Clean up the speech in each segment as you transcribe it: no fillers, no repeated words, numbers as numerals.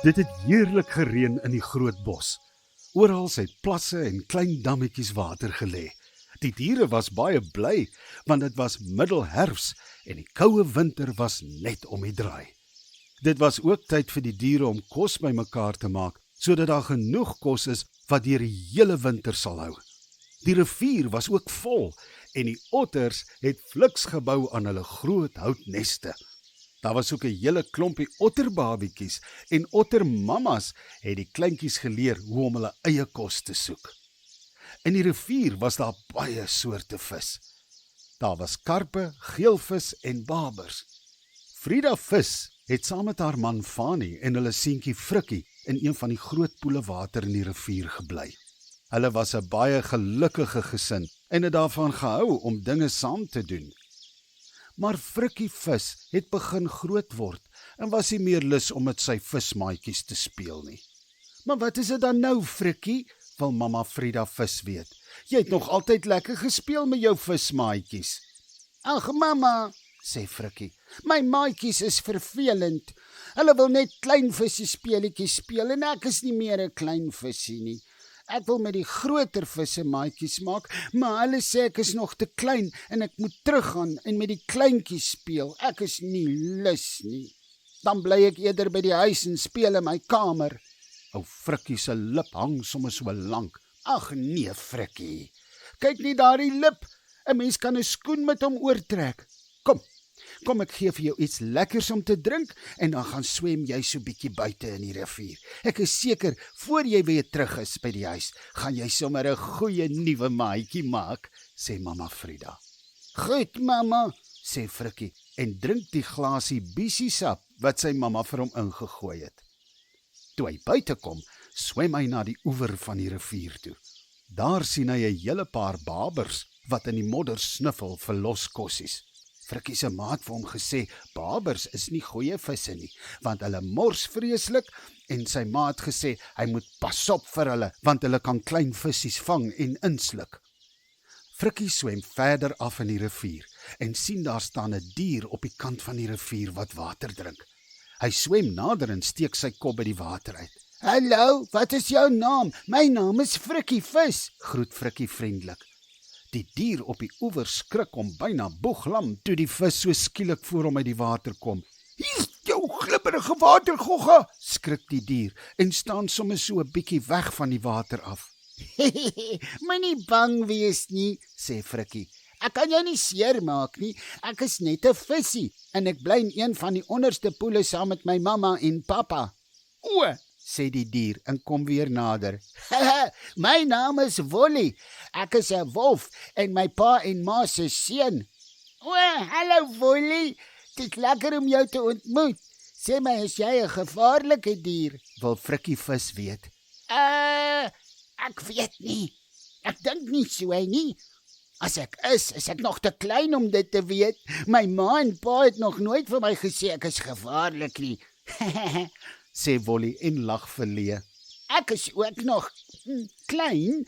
Dit het heerlik gereën in die groot bos. Oral het plasse en klein dammetjies water gelê. Die diere was baie bly, want dit was middelherfs en die koue winter was net om die draai. Dit was ook tyd vir die diere om kos bymekaar te maak, sodat daar genoeg kos is wat deur die hele winter sal hou. Die rivier was ook vol en die otters het fliks gebou aan hulle groot houtneste. Daar was ook 'n hele klompie otterbabietjies en ottermammas het die kleintjies geleer hoe om hulle eie kos te soek. In die rivier was daar baie soorte vis. Daar was karpe, geelvis en babers. Frida vis het saam met haar man Fani en hulle seentjie Frikkie in een van die groot poele water in die rivier gebly. Hulle was 'n baie gelukkige gesin en het daarvan gehou om dinge saam te doen. Maar Frikkie vis het begin groot word en was nie meer lus om met sy vismaatjies te speel nie. "Maar wat is dit dan nou, Frikkie?" wil mamma Frida vis weet. "Jy het nog altyd lekker gespeel met jou vismaatjies." "Ag mamma," sê Frikkie, "my maatjies is vervelend. Hulle wil net klein visie speletjies speel en ek is nie meer 'n klein visie nie. Ek wil met die groter visse maatjies maak, maar hulle sê ek is nog te klein en ek moet teruggaan en met die kleintjies speel. Ek is nie lus nie. Dan bly ek eerder by die huis en speel in my kamer." Ou Frikkie se lip hang sommer so lank. "Ag nee, Frikkie. Kyk nie daardie lip. 'n Mens kan 'n skoen met hom oortrek. Kom ek gee vir jou iets lekkers om te drink en dan gaan swem jy so bietjie buite in die rivier. Ek is seker, voor jy weer terug is by die huis, gaan jy sommer 'n goeie nuwe maatjie maak," sê mamma Frida. "Goed, mamma," sê Frikkie en drink die glasie biesiesap wat sy mamma vir hom ingegooi het. Toe hy buite kom, swem hy na die oewer van die rivier toe. Daar sien hy 'n hele paar babers wat in die modder sniffel vir los kossies. Frikkie se maat vir hom gesê, babers is nie goeie visse nie, want hulle mors vreeslik, en sy maat gesê, hy moet pas op vir hulle, want hulle kan klein vissies vang en insluk. Frikkie swem verder af in die rivier, en sien daar staan 'n dier op die kant van die rivier wat water drink. Hy swem nader en steek sy kop by die water uit. "Hallo, wat is jou naam? My naam is Frikkie vis," groet Frikkie vriendelik. Die dier op die oewer skrik om byna boeglam toe die vis so skielik voor hom uit die water kom. "Hier's jou glibberige watergogga," skrik die dier en staan sommer so 'n bietjie weg van die water af. "Moenie bang wees nie," sê Frikkie. "Ek kan jou nie seermaak nie. Ek is net 'n visie en ek bly in een van die onderste poele saam met my mamma en pappa." "O," sê die dier en kom weer nader. "My naam is Wolly. Ek is 'n wolf en my pa en ma se seun." "O, hallo Wolly. Dit is lekker om jou te ontmoet. Sê my, is jy 'n gevaarlike dier?" wil Frikkie vis weet. Ek weet nie. Ek dink nie so nie. As ek is ek nog te klein om dit te weet. My ma en pa het nog nooit vir my gesê ek is gevaarlik nie." sê Wolly en lag verlee. "Ek is ook nog klein,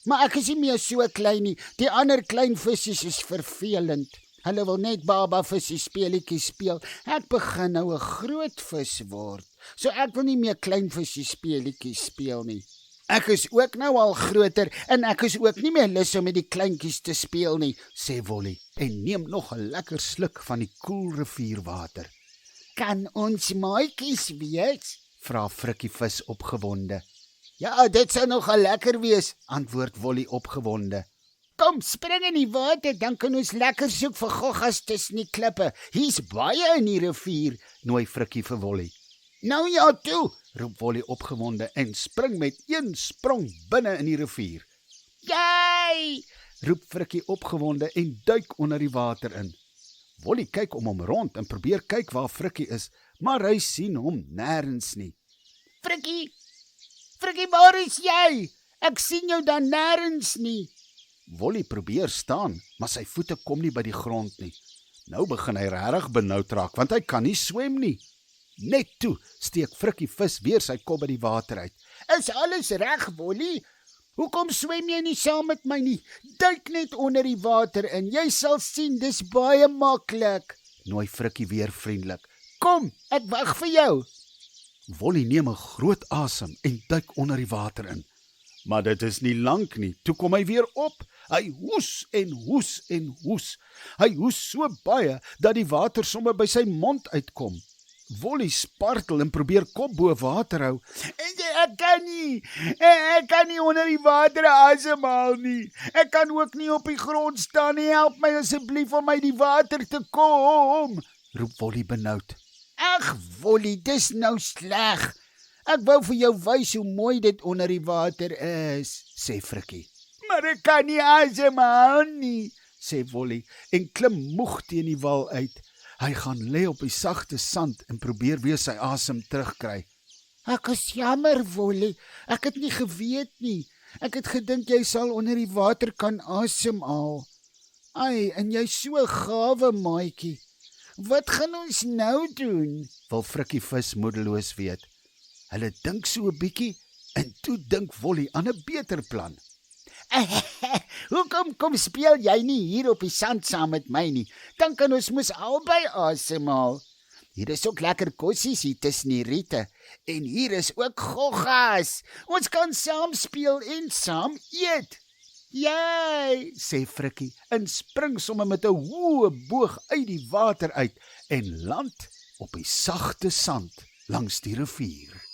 maar ek is nie meer so klein nie. Die ander klein visies is vervelend. Hulle wil net baba visie speletjies speel. Ek begin nou 'n groot vis word, so ek wil nie meer klein visie speletjies speel nie. Ek is ook nou al groter en ek is ook nie meer lus om met die kleintjies te speel nie," sê Wolly en neem nog 'n lekker sluk van die koel rivierwater. "Kan ons maatjies wees?" vra Frikkie vis opgewonde. "Ja, dit sou nogal lekker wees," antwoord Wolly opgewonde. "Kom, spring in die water, dan kan ons lekker soek vir goggas tussen die klippe. Hier's baie in die rivier," nooi Frikkie vir Wolly. "Nou ja toe," roep Wolly opgewonde en spring met een sprong binne in die rivier. "Jy!" roep Frikkie opgewonde en duik onder die water in. Wolly kyk om hom rond en probeer kyk waar Frikkie is, maar hy sien hom nêrens nie. Frikkie, waar is jy? Ek sien jou dan nêrens nie." Wolly probeer staan, maar sy voete kom nie by die grond nie. Nou begin hy regtig benoud raak, want hy kan nie swem nie. Net toe steek Frikkie vis weer sy kop by die water uit. "Is alles reg, Wolly? Hoekom swem jy nie saam met my nie? Duik net onder die water in. Jy sal sien, dis baie maklik," nooi Frikkie weer vriendelik. "Kom, ek wag vir jou." Wolly neem 'n groot asem en duik onder die water in. Maar dit is nie lank nie, toe kom hy weer op. Hy hoes en hoes en hoes. Hy hoes so baie, dat die water sommer by sy mond uitkom. Wolly spartel en probeer kop bo water hou. Ek kan nie onder die water asemhaal nie. Ek kan ook nie op die grond staan nie. Help my asseblief om uit die water te kom, roep Wolly benoud. Ag, Wolly, dis nou sleg. Ek wou vir jou wys hoe mooi dit onder die water is, sê Frikkie. Maar ek kan nie asemhaal nie, sê Wolly en klim moeg teen die wal uit. Hy gaan lê op die sagte sand en probeer weer sy asem terugkry. Ek is jammer, Wolly. Ek het nie geweet nie. Ek het gedink jy sal onder die water kan asemhaal. Ai, en jy's so 'n gawe maatjie. Wat gaan ons nou doen? Wil Frikkie vis moedeloos weet. Hulle dink so 'n bietjie en toe dink Wolly aan 'n beter plan. Hoekom kom speel jy nie hier op die sand saam met my nie? Dan kan ons mos albei asemhaal. Hier is ook lekker kossies hier tussen die riete. En hier is ook goggas. Ons kan saam speel en saam eet. Jy, sê Frikkie en spring sommer met 'n hoë boog uit die water uit en land op die sagte sand langs die rivier.